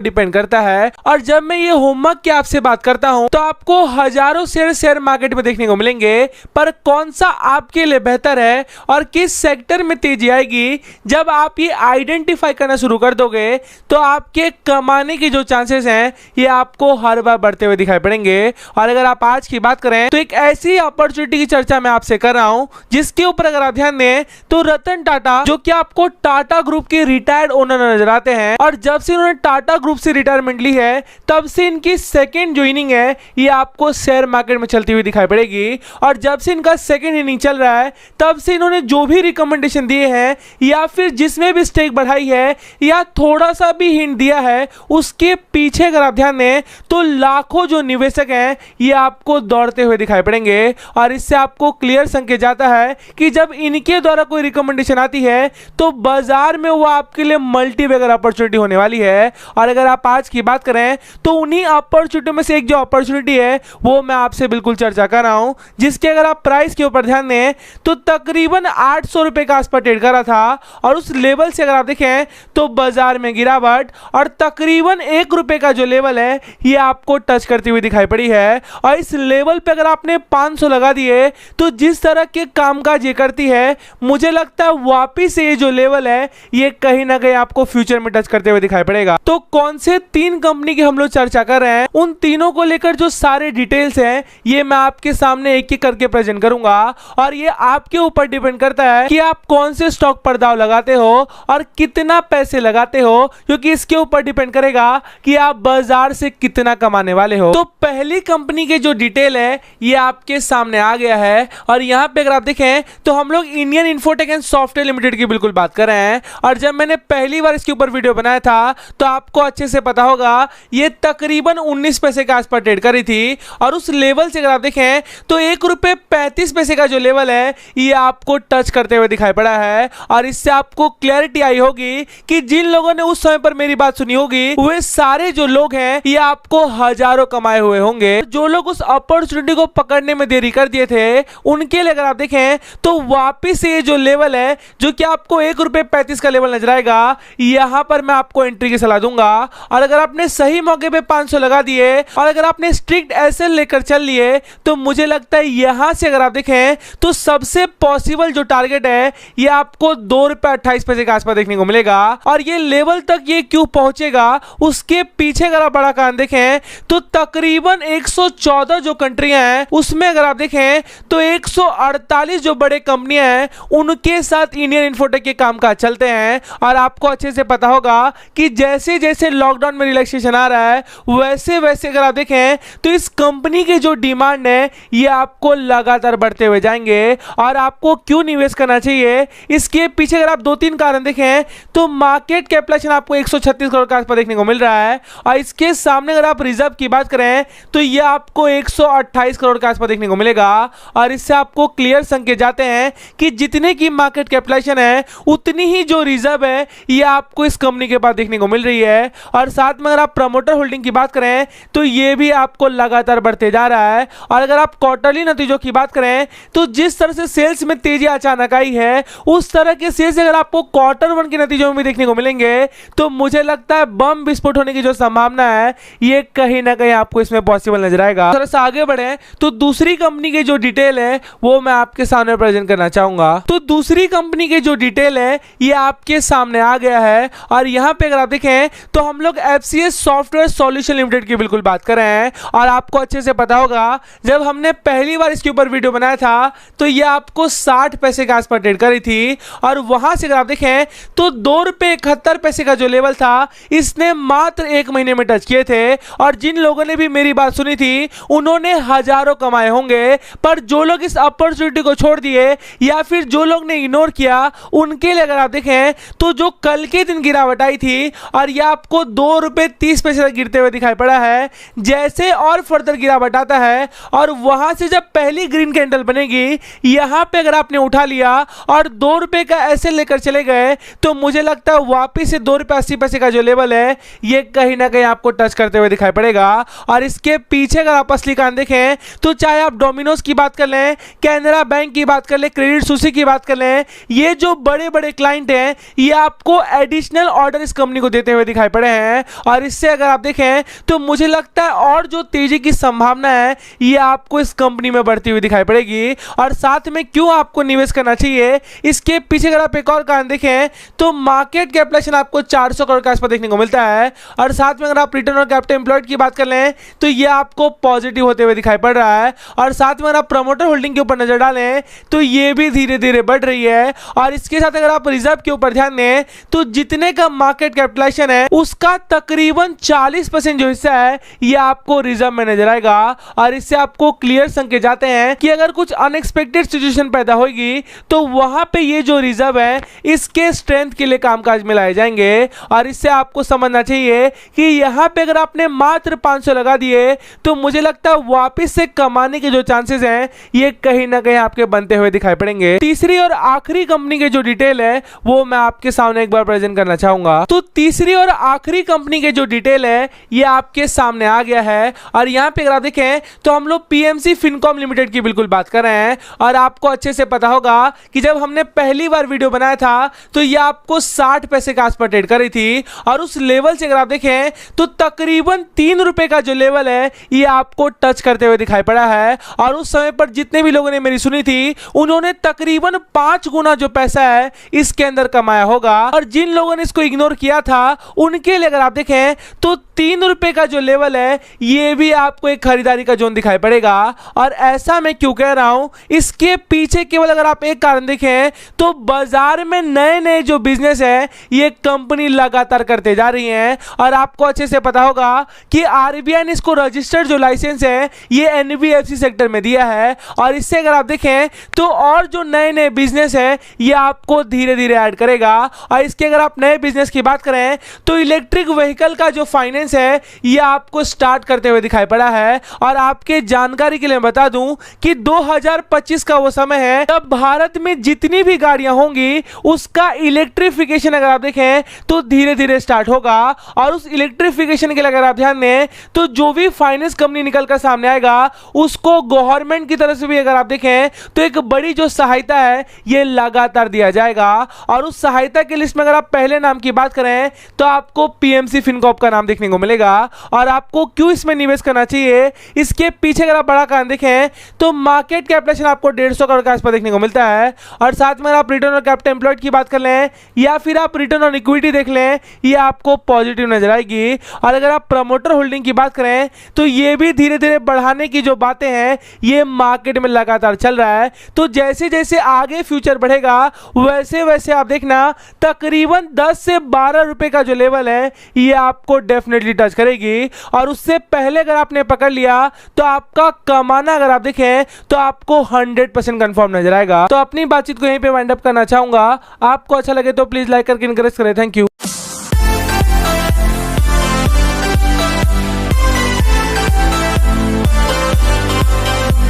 Depend करता है। और जब मैं ये होमवर्क की आपसे बात करता हूं तो आपको हजारों शेयर मार्केट में देखने को मिलेंगे, पर कौन सा आपके लिए बेहतर है और किस सेक्टर में तेजी आएगी, जब आप ये आइडेंटिफाई करना शुरू कर दोगे तो आपके कमाने की जो चांसेस हैं ये आपको हर बार बढ़ते हुए दिखाई पड़ेंगे। और अगर आप आज की बात करें तो एक ऐसी अपॉर्चुनिटी की चर्चा मैं आपसे कर रहा हूं जिसके ऊपर अगर आप ध्यान दें तो रतन टाटा, जो कि आपको टाटा ग्रुप के रिटायर्ड ओनर नजर आते हैं, और जब से उन्होंने टाटा ग्रुप से रिटायरमेंट ली है तब से इनकी सेकेंड जो इनिंग है ये आपको शेयर मार्केट में चलती हुई दिखाई पड़ेगी। और जब से इनका सेकेंड इनिंग चल रहा है तब से इन्होंने जो भी रिकमेंडेशन दिए हैं या फिर जिसमें भी स्टेक बढ़ाई है या थोड़ा सा भी हिंट दिया है, उसके पीछे अगर आप ध्यान दें तो लाखों जो निवेशक हैं ये आपको दौड़ते हुए दिखाई पड़ेंगे। और इससे आपको क्लियर संकेत जाता है कि जब इनके द्वारा कोई रिकमेंडेशन आती है तो बाजार में वो आपके लिए मल्टीबैगर अपॉर्चुनिटी होने वाली है। और अगर आप आज की बात करें तो उन्हीं अपॉर्चुनिटी में से एक जो अपॉर्चुनिटी है वो मैं आपसे बिल्कुल चर्चा कर रहा हूं, जिसके अगर आप प्राइस के ऊपर ध्यान दें तो तकरीबन 800 रुपए का आसपास ट्रेड कर रहा था, और उस लेवल से अगर आप देखें तो बाजार में गिरावट और तकरीबन 1 रुपए का जो लेवल है ये आपको टच करती हुई दिखाई पड़ी है। और इस लेवल पे अगर आपने 500 लगा दिए तो जिस तरह के कामकाज ये करती है मुझे लगता है वापिस ये जो लेवल है ये कहीं ना कहीं आपको फ्यूचर में टच करते हुए दिखाई पड़ेगा। तो कौन से 3 कंपनी की हम लोग चर्चा कर रहे हैं, उन तीनों को लेकर जो सारे डिटेल्स हैं ये मैं आपके सामने एक एक करके प्रेजेंट करूंगा। और ये आपके ऊपर डिपेंड करता है कि आप कौन से स्टॉक पर दाव लगाते हो और कितना पैसे लगाते हो, क्योंकि इसके ऊपर डिपेंड करेगा कि आप बाजार से कितना कमाने वाले हो। तो पहली कंपनी के जो डिटेल है ये आपके सामने आ गया है। और यहां पे अगर आप देखें तो हम लोग Indian infotech and software limited की बिल्कुल बात कर रहे हैं। और जब मैंने पहली बार इसके ऊपर वीडियो बनाया था तो आपको अच्छे से पता होगा ये तकरीबन 19 पैसे के आसपास ट्रेड करी थी, और उस लेवल से अगर आप देखें तो 1 रुपए 35 पैसे का जो लेवल है ये आपको टच करते हुए दिखाई पड़ा है। और इससे आपको क्लैरिटी आई होगी कि जिन लोगों ने उस समय पर मेरी बात सुनी होगी वे सारे जो लोग हैं ये आपको हजारों कमाए हुए होंगे। जो लोग उस अपॉर्चुनिटी को पकड़ने में देरी कर दिए थे उनके लिए अगर आप देखें तो वापिस ये जो लेवल है जो कि आपको 1 रुपए 35 का लेवल नजर आएगा, यहां पर मैं आपको एंट्री की सलाह दूंगा। और अगर आपने सही मौके पे 500 लगा दिए और अगर आपने स्ट्रिक्ट एसएल लेकर चल लिए तो मुझे लगता है यहां से अगर आप देखें तो सबसे पॉसिबल जो टारगेट है ये आपको 2 रुपए 28 पैसे के आसपास देखने को मिलेगा। और ये लेवल तक ये क्यों पहुंचेगा उसके पीछे अगर आप बड़ा कारण देखें तो तकरीबन 114 जो कंट्रियां हैं उसमें अगर आप देखें तो 148 जो बड़े कंपनियां हैं उनके साथ इंडियन इन्फोटेक के कामकाज चलते हैं। और आपको अच्छे से पता होगा कि जैसे जैसे लॉकडाउन में रिलैक्सेशन आ रहा है वैसे वैसे अगर आप देखें तो इस कंपनी के जो डिमांड है ये आपको लगातार बढ़ते हुए जाएंगे। और आपको क्यों निवेश करना चाहिए इसके पीछे अगर आप 2-3 कारण देखें तो मार्केट कैपिटलाइजेशन आपको 136 करोड़ के आसपास देखने को मिल रहा है, और इसके सामने अगर आप रिजर्व की बात करें तो ये आपको 128 करोड़ के आसपास देखने को मिलेगा। और इससे आपको क्लियर संकेत जाते हैं कि जितने की मार्केट कैपिटलाइजेशन है उतनी ही जो रिजर्व है ये आपको इस कंपनी के पास देखने को मिल रही है। और साथ में अगर आप प्रमोटर होल्डिंग की बात करें तो ये भी आपको लगातार बढ़ते जा रहा है। और अगर आप क्वार्टरली नतीजों की बात करें तो जिस तरह से सेल्स में तेजी अचानक आई है उस तरह के सेल्स अगर आपको Q1 के नतीजों में भी देखने को मिलेंगे तो मुझे लगता है बम विस्फोट होने की जो संभावना है ये कहीं ना कहीं आपको इसमें पॉसिबल नजर आएगा। थोड़ा सा आगे बढ़े तो दूसरी कंपनी की जो डिटेल है वो मैं आपके सामने प्रेजेंट करना चाहूंगा। तो दूसरी कंपनी की जो डिटेल है ये आपके सामने आ गया है। और यहां पे अगर आप देखें तो हम लोग FCS सॉफ्टवेयर सॉल्यूशन लिमिटेड की बिल्कुल बात कर रहे हैं। और आपको अच्छे से पता होगा जब हमने पहली बार इसके ऊपर वीडियो बनाया था तो ये आपको 60 पैसे के आसपास ट्रेड करी थी, और वहां से अगर आप देखें तो 2 रुपए 71 पैसे का जो लेवल था इसने मात्र 1 महीने में टच किए थे। और जिन लोगों ने भी मेरी बात सुनी थी उन्होंने हजारों कमाए होंगे, पर जो लोग इस अपॉर्चुनिटी को छोड़ दिए या फिर जो लोग ने इग्नोर किया उनके लिए अगर आप देखें तो जो कल के दिन गिरावट आई थी और यह आपको 2 रुपए 30 पैसे तक गिरते हुए दिखाई पड़ा है। जैसे और फर्दर गिरावट आता है और वहां से जब पहली ग्रीन कैंडल बनेगी यहां पे अगर आपने उठा लिया और 2 रुपए का ऐसे लेकर चले गए तो मुझे लगता है वापिस से 2 रुपए 80 पैसे का जो लेवल है ये कहीं ना कहीं आपको टच करते हुए दिखाई पड़ेगा। और इसके पीछे अगर आप असली कारण देखें तो चाहे आप डोमिनोज की बात कर लें, कैनरा बैंक की बात कर लें, क्रेडिट सुसी की बात कर लें, ये जो बड़े बड़े क्लाइंट हैं ये आपको एडिशनल ऑर्डर इस कंपनी को देते हुए दिखाई पड़े हैं और इससे अगर आप देखें तो मुझे लगता है और जो तेजी की संभावना है ये आपको इस कंपनी में बढ़ती हुई दिखाई पड़ेगी। और साथ में क्यों आपको निवेश करना चाहिए, इसके पीछे अगर आप एक और कारण देखें तो मार्केट कैपिटलाइजेशन आपको 400 करोड़ के आसपास देखने को मिलता है। और साथ में अगर आप रिटर्न ऑन कैपिटल एम्प्लॉयड की बात कर लें तो ये आपको पॉजिटिव होते हुए दिखाई पड़ रहा है। और साथ में अगर आप प्रमोटर होल्डिंग के ऊपर नजर डालें तो ये भी धीरे धीरे बढ़ रही है। और इसके साथ अगर आप रिजर्व के ऊपर ध्यान दें तो जितने का मार्केट कैपिटलाइजेशन है उसका तकरीबन 40% जो हिस्सा है ये आपको रिजर्व में नजर आएगा। और इससे आपको क्लियर संकेत जाते हैं कि अगर कुछ अनएक्सपेक्टेड सिचुएशन पैदा होगी तो वहां पे ये जो रिजर्व है इसके स्ट्रेंथ के लिए कामकाज में लाए जाएंगे। और इससे आपको समझना चाहिए कि यहां पे अगर आपने मात्र 500 लगा दिए तो मुझे लगता है वापस से कमाने के जो चांसेस हैं ये कहीं ना कहीं आपके बनते हुए दिखाई पड़ेंगे। तीसरी और आखिरी कंपनी के जो डिटेल है वो मैं आपके सामने एक बार प्रेजेंट करना चाहूंगा। तो तीसरी और आखिरी कंपनी के जो डिटेल है ये आपके सामने आ गया है। और यहां पे अगर आप देखें तो हम लोग पीएमसी फिनकॉम लिमिटेड की बिल्कुल बात कर रहे हैं। और आपको अच्छे से पता होगा कि जब हमने पहली बार वीडियो बनाया था तो ये आपको 60 पैसे के आसपास ट्रेड कर रही थी। और उस लेवल से अगर आप देखें तो तकरीबन 3 रुपए का जो लेवल है ये आपको टच करते हुए दिखाई पड़ा है। और उस समय पर जितने भी लोगों ने मेरी सुनी थी उन्होंने तकरीबन 5 गुना जो पैसा है इसके अंदर कमाया होगा। और जिन लोगों ने इसको इग्नोर किया था उनके लिए अगर आप देखें तो 3 रुपए का जो लेवल है ये भी आपको एक खरीदारी का जोन दिखाई पड़ेगा। और ऐसा मैं क्यों कह रहा हूं, इसके पीछे केवल अगर आप एक कारण देखें तो बाजार में नए नए जो बिजनेस है ये कंपनी लगातार करते जा रही हैं। और आपको अच्छे से पता होगा कि आरबीआई ने इसको रजिस्टर्ड जो लाइसेंस है ये एनबीएफसी सेक्टर में दिया है। और इससे अगर आप देखें तो और जो नए नए बिजनेस है ये आपको धीरे धीरे ऐड करेगा। और इसके अगर आप नए बिजनेस की बात करें तो इलेक्ट्रिक व्हीकल का जो फाइनेंस है ये आपको स्टार्ट करते हुए दिखाई पड़ा है। और आपके जानकारी के लिए बता दूं कि 2025 का वो समय है तब भारत में जितनी भी गाड़ियां होंगी उसका इलेक्ट्रिफिकेशन अगर आप देखें तो धीरे धीरे स्टार्ट होगा। और उस इलेक्ट्रिफिकेशन के लिए अगर आप ध्यान दें तो जो भी फाइनेंस कंपनी निकल कर सामने आएगा उसको गवर्नमेंट की तरफ से भी अगर आप देखें तो एक बड़ी जो सहायता है ये लगातार दिया जाएगा। और उस सहायता की लिस्ट में अगर आप पहले नाम की बात करें तो आपको पीएमसी फिनकॉर्प का नाम देखने को मिलेगा। और आपको क्यों इसमें निवेश करना चाहिए, इसके पीछे अगर आप बड़ा कारण देखें तो मार्केट कैपिटलाइजेशन आपको 150 करोड़ के आसपास देखने को मिलता है। और साथ में आप रिटर्न ऑन कैपिटल एम्प्लॉयड की बात कर लें या फिर आप रिटर्न ऑन इक्विटी देख लें ये आपको पॉजिटिव नजर आएगी। और अगर आप प्रमोटर होल्डिंग की बात करें तो ये भी धीरे धीरे बढ़ाने की जो बातें हैं ये मार्केट में लगातार चल रहा है। तो जैसे जैसे आगे फ्यूचर बढ़ेगा वैसे वैसे आप देखना तकरीबन 10 से 12 रुपए का जो लेवल है ये आपको डेफिनेटली टच करेगी। और उससे पहले अगर आपने पकड़ लिया तो आपका कमाना अगर आप देखें तो आपको 100% कंफर्म नजर आएगा। तो अपनी बातचीत को यहीं पे वाइंड अप करना चाहूंगा। आपको अच्छा लगे तो प्लीज लाइक करके इनकरेज करें। Thank you.